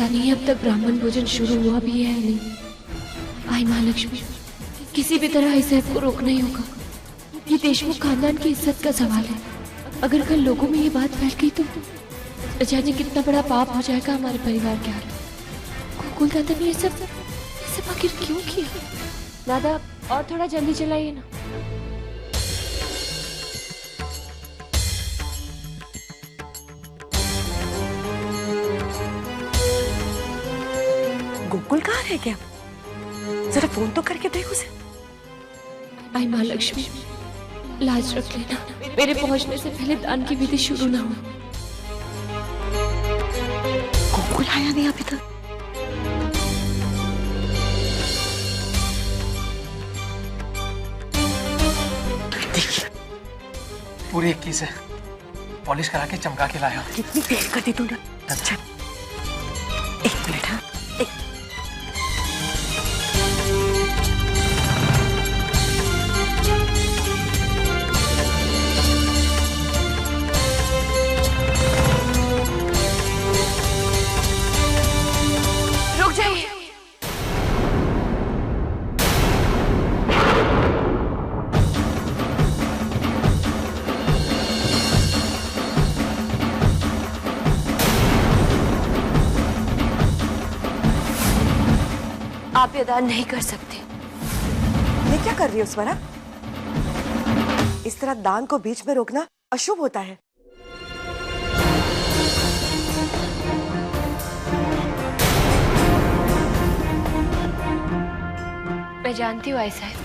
नहीं अब तक ब्राह्मण भोजन शुरू हुआ भी है या नहीं। आई महालक्ष्मी, किसी भी तरह इस ऐप को रोकना ही होगा। ये देशमुख खानदान की इज्जत का सवाल है। अगर कल लोगों में ये बात फैल गई तो जाने कितना बड़ा पाप हो जाएगा हमारे परिवार के हाल। गोकुल दादा ने ये सब आखिर क्यों किया? दादा और थोड़ा जल्दी चलाइए ना। गोकुल कहाँ रह गया? जरा फोन तो करके देख उसे। आई महालक्ष्मी, लाज रख लेना, मेरे पहुंचने से पहले दान की विधि शुरू ना हो। गोकुल आया नहीं अभी तक। पूरी 21 है, पॉलिश करा के चमका के लाया। कितनी देर कर दी तूने? अच्छा 1 मिनट। हाँ रुक जाइए। आप ये दान नहीं कर सकते। ये क्या कर रही हो स्वरा? इस तरह दान को बीच में रोकना अशुभ होता है। मैं जानती हूँ ऐसा है,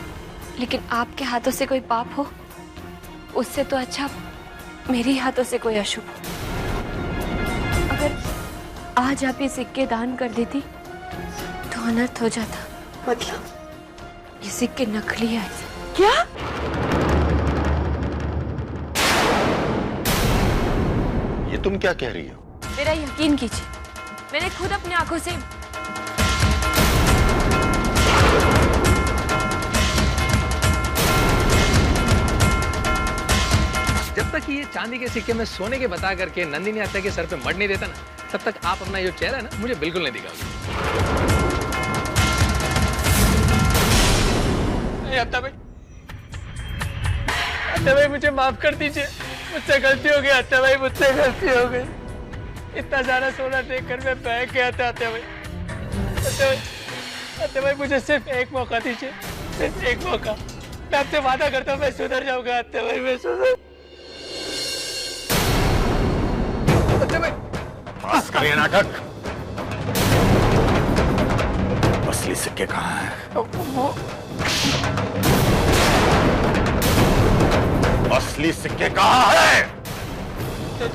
लेकिन आपके हाथों से कोई पाप हो उससे तो अच्छा मेरे ही हाथों से कोई अशुभ हो। अगर आज आप ये सिक्के दान कर देती तो अनर्थ हो जाता। मतलब? ये सिक्के नकली है। क्या? ये तुम क्या कह रही हो? मेरा यकीन कीजिए, मैंने खुद अपनी आंखों से। जब तक ये चांदी के सिक्के में सोने के बता करके नंदिनी अत्ता के सर पे मड़ नहीं देता ना, तब तक आप अपना ये चेहरा ना मुझे बिल्कुल नहीं दिखाओगे। अत्ता भाई मुझे माफ कर दीजिए, मुझसे गलती हो गई। अत्ता भाई मुझसे गलती हो गई। इतना सारा सोना देखकर मैं बहक गया था। अत्ता भाई मुझे सिर्फ एक मौका दीजिए, सिर्फ एक मौका। मैं आपसे वादा करता हूँ मैं सुधर जाऊंगा। अत्ता भाई मैं सुधर। अत्ता भाई बस करिए नाटक। असली सिक्के कहाँ हैं? असली सिक्के कहाँ है? तो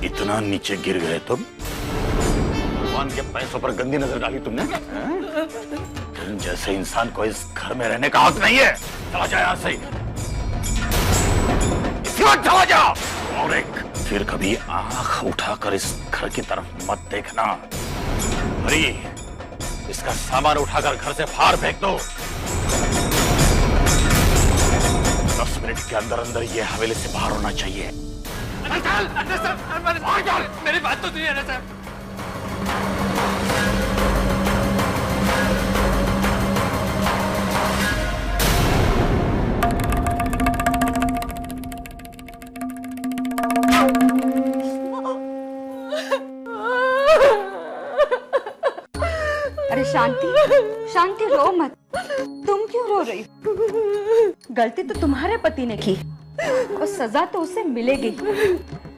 इतना नीचे गिर गए तुम? भगवान के पैसों पर गंदी नजर डाली तुमने? तुम जैसे इंसान को इस घर में रहने का हक नहीं है। चला जाए यहाँ से, इसी वक्त चला जाओ। और एक फिर कभी आंख उठाकर इस घर की तरफ मत देखना। अरे इसका सामान उठाकर घर से बाहर फेंक दो। 10 मिनट के अंदर अंदर ये हवेली से बाहर होना चाहिए। मेरी बात तो सुनिए ना साहब। अरे शांति, शांति रो मत। तुम क्यों रो रही हो? गलती तो तुम्हारे पति ने की और सजा तो उसे मिलेगी,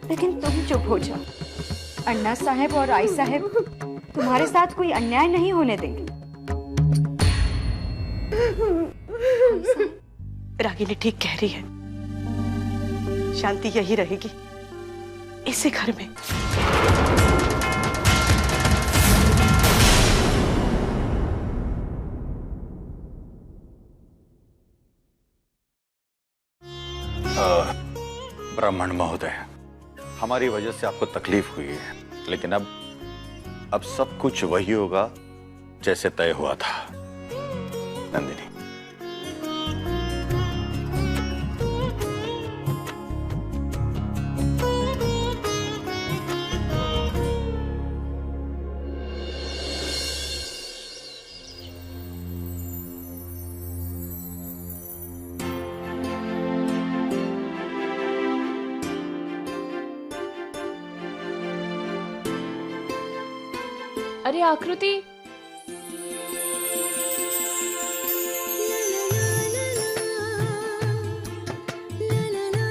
लेकिन तुम चुप हो जाओ। अन्ना साहब और आई साहब तुम्हारे साथ कोई अन्याय नहीं होने देंगे। रागिनी ठीक कह रही है, शांति यही रहेगी इसी घर में। ब्राह्मण महोदय, हमारी वजह से आपको तकलीफ हुई है, लेकिन अब सब कुछ वही होगा जैसे तय हुआ था नंदिनी। अरे आकृति,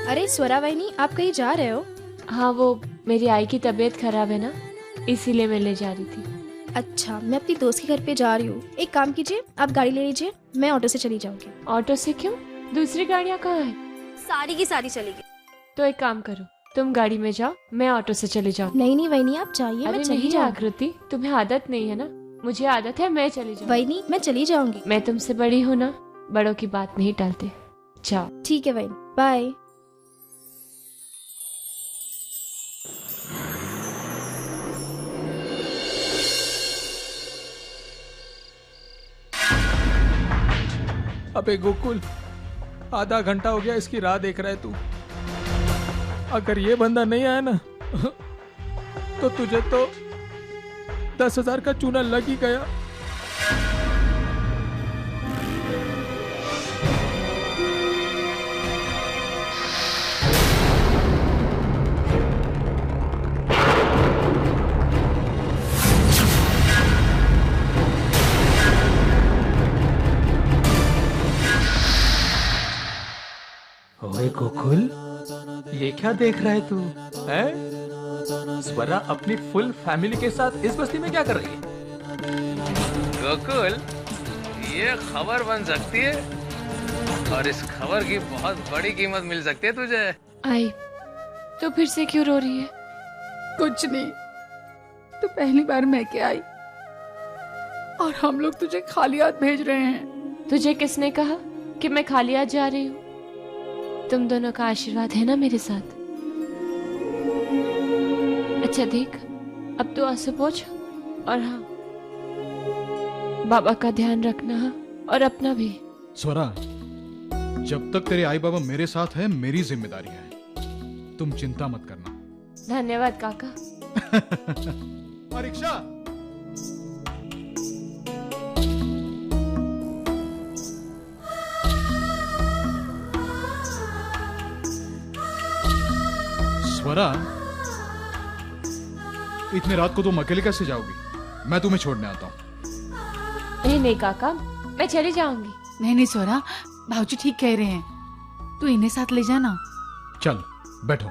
अरे स्वरा वाहिनी, आप कहीं जा रहे हो? हाँ वो मेरी आई की तबीयत खराब है ना, इसीलिए मैं ले जा रही थी। अच्छा, मैं अपनी दोस्त के घर पे जा रही हूँ। एक काम कीजिए, आप गाड़ी ले लीजिए, मैं ऑटो से चली जाऊंगी। ऑटो से क्यों? दूसरी गाड़ियाँ कहाँ है? सारी की सारी चलेगी। तो एक काम करो, तुम गाड़ी में जाओ, मैं ऑटो से चली जाऊँ। नहीं नहीं वहीनी, आप जाइए, मैं अरे चली नहीं जाऊंगी। आकृति, तुम्हें आदत नहीं है ना, मुझे आदत है, मैं चली जाऊँ। वहीनी, मैं चली जाऊंगी। मैं तुमसे बड़ी हूँ ना, बड़ों की बात नहीं टालते। जाओ। ठीक है वहीनी, बाय। अबे गोकुल, आधा घंटा हो गया इसकी राह देख रहा है तू। अगर ये बंदा नहीं आया ना तो तुझे तो 10,000 का चूना लग ही गया। ओए गोकुल, ये क्या देख रहा है तू? हैं? स्वरा अपनी फुल फैमिली के साथ इस बस्ती में क्या कर रही है? गोकुल, ये खबर बन सकती है और इस खबर की बहुत बड़ी कीमत मिल सकती है तुझे। आई तो फिर से क्यों रो रही है? कुछ नहीं, तो पहली बार मैं के आई और हम लोग तुझे खाली हाथ भेज रहे हैं। तुझे किसने कहा कि मैं खाली हाथ जा रही हूँ? तुम दोनों का आशीर्वाद है ना मेरे साथ। अच्छा देख, अब तो आंसू पोंछ, और हाँ, बाबा का ध्यान रखना और अपना भी। स्वरा, जब तक तेरे आई बाबा मेरे साथ है, मेरी जिम्मेदारी है, तुम चिंता मत करना। धन्यवाद काका। रिक्शा। स्वरा, इतने रात को तुम अकेले कैसे जाओगी? मैं तुम्हें छोड़ने आता हूँ। नहीं नहीं काका, मैं चली जाऊंगी। नहीं नहीं सोरा, भाऊजी ठीक कह रहे हैं, तू इन्हें साथ ले जाना। चल बैठो।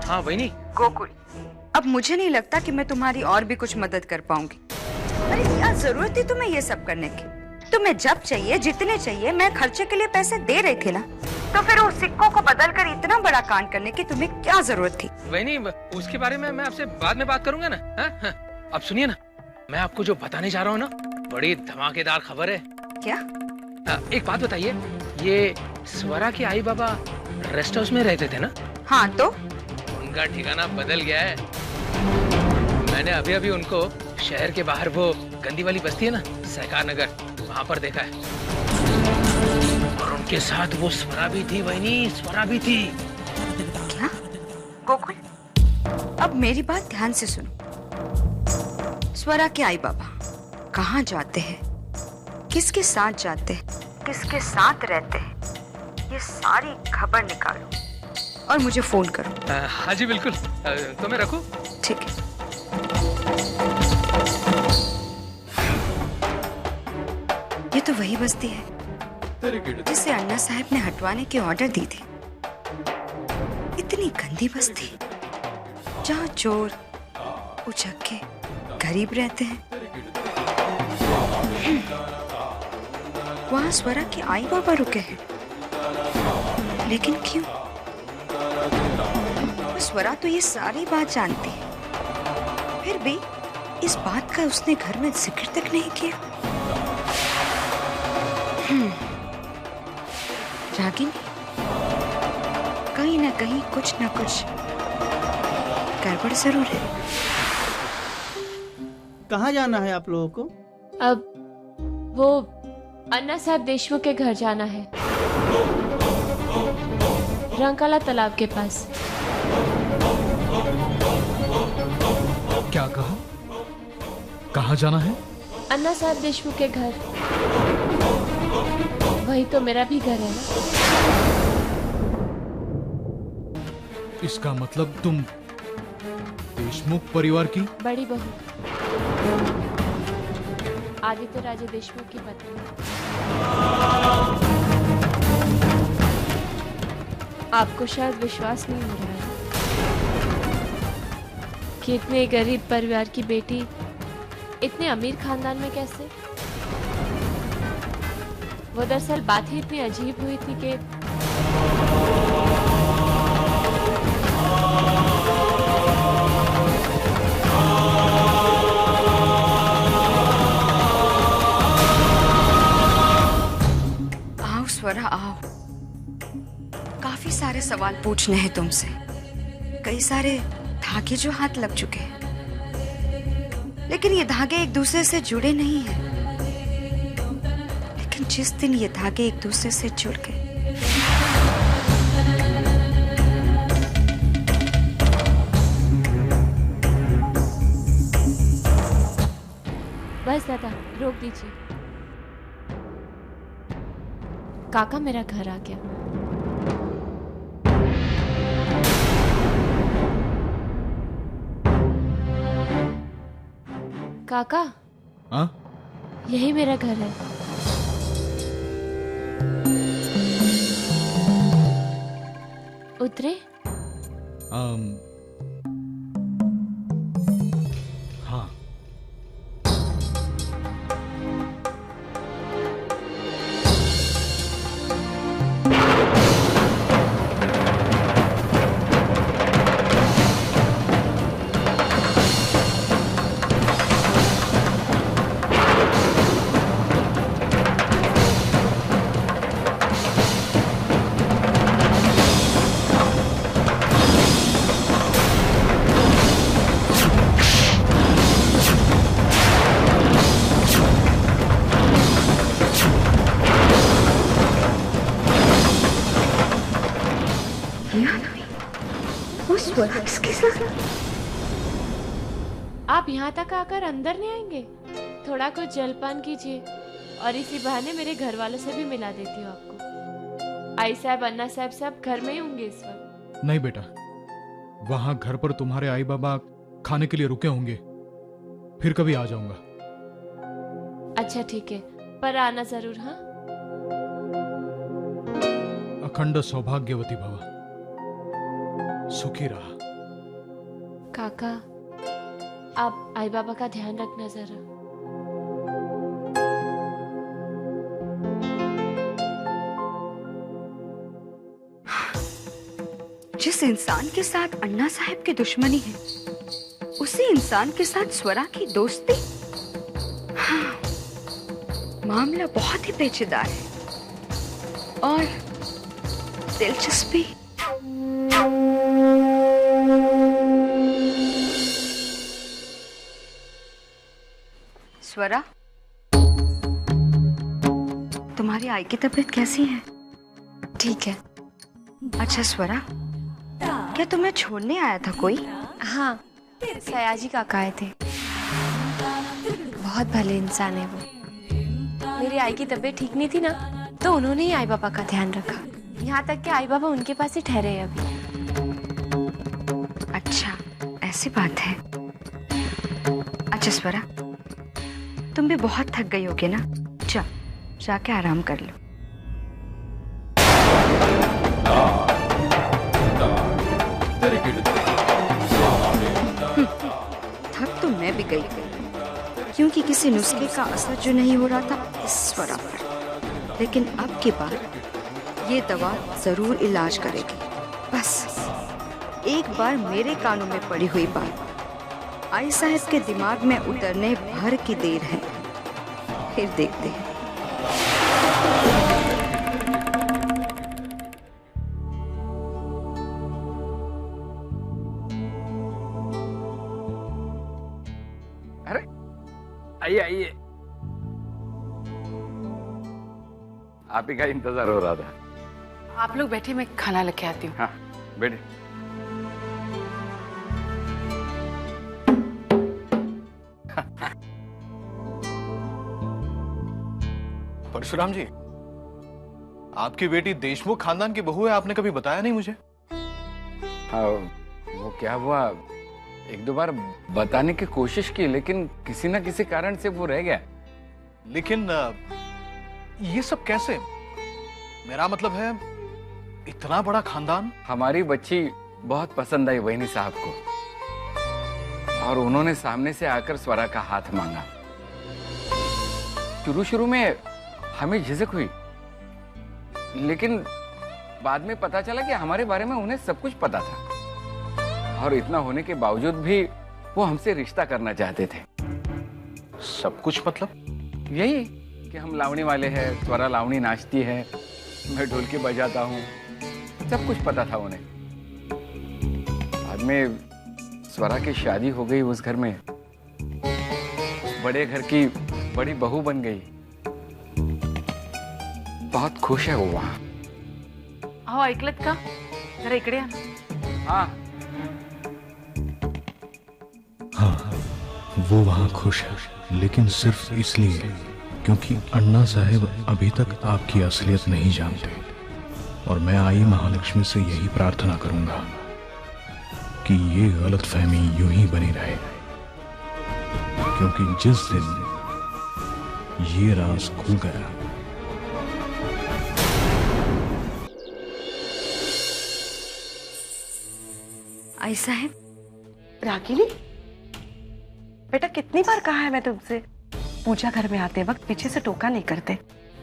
हाँ वहीनी। गोकुल, अब मुझे नहीं लगता कि मैं तुम्हारी और भी कुछ मदद कर पाऊंगी। अरे क्या जरूरत थी तुम्हें ये सब करने की? तुम्हें जब चाहिए, जितने चाहिए, मैं खर्चे के लिए पैसे दे रही थी ना, तो फिर उस सिक्कों को बदल कर इतना बड़ा कांड करने की तुम्हें क्या जरूरत थी? वहीनी, उसके बारे में मैं आपसे बाद में बात करूंगा ना। हाँ? अब सुनिए ना, मैं आपको जो बताने जा रहा हूँ ना, बड़ी धमाकेदार खबर है। क्या? एक बात बताइए, ये स्वरा के आई बाबा रेस्ट हाउस में रहते थे ना? हाँ तो उनका ठिकाना बदल गया है। मैंने अभी अभी उनको शहर के बाहर वो गंदी वाली बस्ती है ना, सहकार नगर, वहां पर देखा है। और उनके साथ वो स्वरा भी थी। वहीनी, स्वरा भी थी। क्या? गोकुल, अब मेरी बात ध्यान से सुनो। स्वरा के आई बाबा कहाँ जाते हैं, किसके साथ जाते हैं, किसके साथ रहते हैं, ये सारी खबर निकालो और मुझे फोन करो। हाँ जी बिल्कुल। तो मैं रखूं? ठीक है। ये तो वही बस्ती है जिसे अन्ना साहब ने हटवाने के ऑर्डर दी थी। इतनी गंदी बस्ती जहाँ चोर, उछक के गरीब रहते हैं। वहां स्वरा के आई बाबा रुके हैं, लेकिन क्यों? स्वरा तो ये सारी बात जानती है, फिर भी इस बात का उसने घर में जिक्र तक नहीं किया। रागिनी, कहीं ना कहीं कुछ ना कुछ गड़बड़ जरूर है। कहाँ जाना है आप लोगों को? अब वो अन्ना साहब देशमुख के घर जाना है, रंकाला तालाब के पास। क्या कहा? कहाँ जाना है? अन्ना साहब देशमुख के घर। वही तो मेरा भी घर है ना। इसका मतलब तुम देशमुख परिवार की बड़ी बहू, आदित्य राजे देशमुख की पत्नी। आपको शायद विश्वास नहीं हो रहा है कि इतने गरीब परिवार की बेटी इतने अमीर खानदान में कैसे। वो दरअसल बात ही इतनी अजीब हुई थी कि आओ स्वरा आओ, काफी सारे सवाल पूछने हैं तुमसे। कई सारे धागे जो हाथ लग चुके हैं, लेकिन ये धागे एक दूसरे से जुड़े नहीं हैं। लेकिन जिस दिन ये धागे एक दूसरे से जुड़ गए, बस दादा रोक दीजिए। काका मेरा घर आ गया। काका, हाँ? यही मेरा घर है। उतरे? हाँ। किसके साथ? आप यहाँ तक आकर अंदर नहीं आएंगे? थोड़ा कुछ जलपान कीजिए और इसी बहाने मेरे घर वालों से भी मिला देती हूँ आपको। आई साहब, अन्ना साहब सब घर में ही होंगे इस वक्त। नहीं बेटा, वहां घर पर तुम्हारे आई बाबा खाने के लिए रुके होंगे, फिर कभी आ जाऊंगा। अच्छा ठीक है, पर आना जरूर। हाँ, अखंड सौभाग्यवती भव, सुखी रहा। काका, आप आई बाबा का ध्यान रखना जरा। जिस इंसान के साथ अन्ना साहब की दुश्मनी है, उसी इंसान के साथ स्वरा की दोस्ती। हाँ, मामला बहुत ही पेचीदा है और दिलचस्पी। स्वरा, तुम्हारी आई की तबीयत कैसी है? ठीक है। अच्छा स्वरा, क्या तुम्हें छोड़ने आया था कोई? हाँ, सयाजी काका आए थे। बहुत भले इंसान है वो। मेरी आई की तबीयत ठीक नहीं थी ना, तो उन्होंने ही आई बाबा का ध्यान रखा। यहाँ तक कि आई बाबा उनके पास ही ठहरे हैं अभी। अच्छा, ऐसी बात है। अच्छा स्वरा, तुम भी बहुत थक गई होगी ना? जाके आराम कर लो। थक गई क्योंकि किसी नुस्खे का असर जो नहीं हो रहा था इस स्वरा पर। लेकिन अब की बार ये दवा जरूर इलाज करेगी। बस एक बार मेरे कानों में पड़ी हुई बात आई साहब के दिमाग में उतरने भर की देर है, फिर देखते हैं। अरे आइए आइए, आप ही का इंतजार हो रहा था। आप लोग बैठे, मैं खाना लेके आती हूँ। हाँ बैठे। परशुराम जी, आपकी बेटी देशमुख खानदान की बहू है, आपने कभी बताया नहीं मुझे। हाँ, वो क्या हुआ, एक दो बार बताने की कोशिश की लेकिन किसी ना किसी कारण से वो रह गया। लेकिन ये सब कैसे? मेरा मतलब है इतना बड़ा खानदान। हमारी बच्ची बहुत पसंद आई वहीनी साहब को और उन्होंने सामने से आकर स्वरा का हाथ मांगा। शुरू में हमें झिझक हुई लेकिन बाद में पता चला कि हमारे बारे में उन्हें सब कुछ पता था और इतना होने के बावजूद भी वो हमसे रिश्ता करना चाहते थे। सब कुछ मतलब? यही कि हम लावणी वाले हैं, स्वरा लावणी नाचती है, मैं ढोलकी बजाता हूँ, सब कुछ पता था उन्हें। बाद में स्वरा की शादी हो गई उस घर में, बड़े घर की बड़ी बहू बन गई। बहुत खुश है वो वहाँ। आओ ऐकलत का, जरा इकडे आ। हाँ हाँ, वो वहाँ खुश है, लेकिन सिर्फ इसलिए क्योंकि अन्ना साहब अभी तक आपकी असलियत नहीं जानते। और मैं आई महालक्ष्मी से यही प्रार्थना करूंगा कि ये गलतफहमी यूं ही बनी रहे, क्योंकि जिस दिन ये राज खुल गया। आई साहब। रागिनी बेटा, कितनी बार कहा है मैं तुमसे, पूजा घर में आते वक्त पीछे से टोका नहीं करते।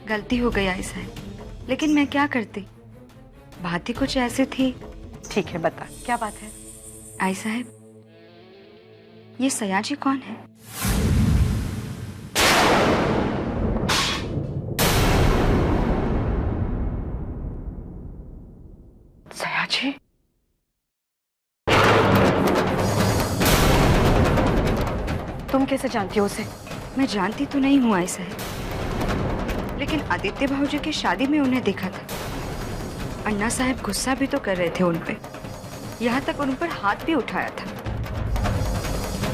गलती हो गई आई साहब, लेकिन मैं क्या करती, बात ही कुछ ऐसी थी। ठीक है बता, क्या बात है? आई साहब, ये सयाजी कौन है? सयाजी? तुम कैसे जानती हो उसे? मैं जानती तो नहीं हूँ आई साहब, लेकिन आदित्य भाऊजी की शादी में उन्हें देखा था। अन्ना साहब गुस्सा भी तो कर रहे थे उन पे, यहाँ तक उन पर हाथ भी उठाया था।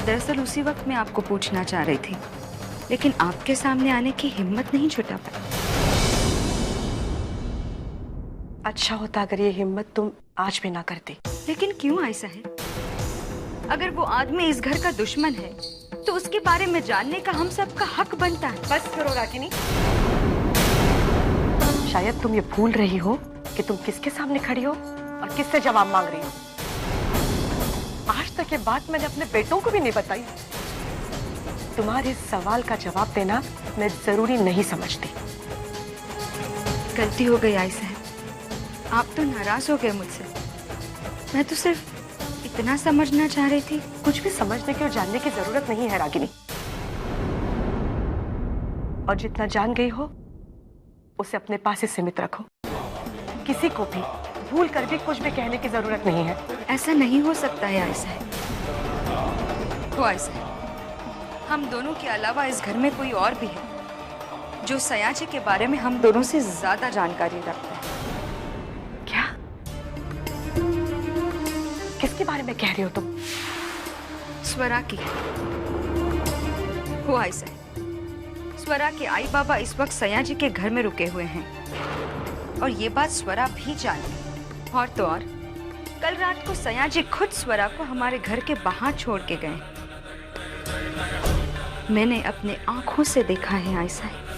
दरअसल उसी वक्त मैं आपको पूछना चाह रही थी, लेकिन आपके सामने आने की हिम्मत नहीं जुटा पाई। अच्छा होता अगर ये हिम्मत तुम आज भी ना करती। लेकिन क्यों आई साहब? अगर वो आदमी इस घर का दुश्मन है तो उसके बारे में जानने का हम सबका हक बनता है। बस करो रागिनी, शायद तुम ये भूल रही हो कि तुम किसके सामने खड़ी हो और किससे जवाब मांग रही हो। आज तक ये बात मैंने अपने बेटों को भी नहीं बताई। तुम्हारे सवाल का जवाब देना मैं जरूरी नहीं समझती। गलती हो गई आई साहब, आप तो नाराज हो गए मुझसे। मैं तो सिर्फ इतना समझना चाह रही थी। कुछ भी समझने की और जानने की जरूरत नहीं है रागिनी, और जितना जान गई हो उसे अपने पास ही सीमित रखो। किसी को भी भूल कर भी कुछ भी कहने की जरूरत नहीं है। ऐसा नहीं हो सकता है आई साहब। तो आई साहब, हम दोनों के अलावा इस घर में कोई और भी है जो सयाजी के बारे में हम दोनों से ज्यादा जानकारी रखता है। क्या? किसके बारे में कह रही हो तुम? स्वरा की। हो आई साहब, स्वरा के आई बाबा इस वक्त सयाजी के घर में रुके हुए हैं और ये बात स्वरा भी जाने। और तो और कल रात को सयाजी खुद स्वरा को हमारे घर के बाहर छोड़ के गए। मैंने अपने आंखों से देखा है आई साहब।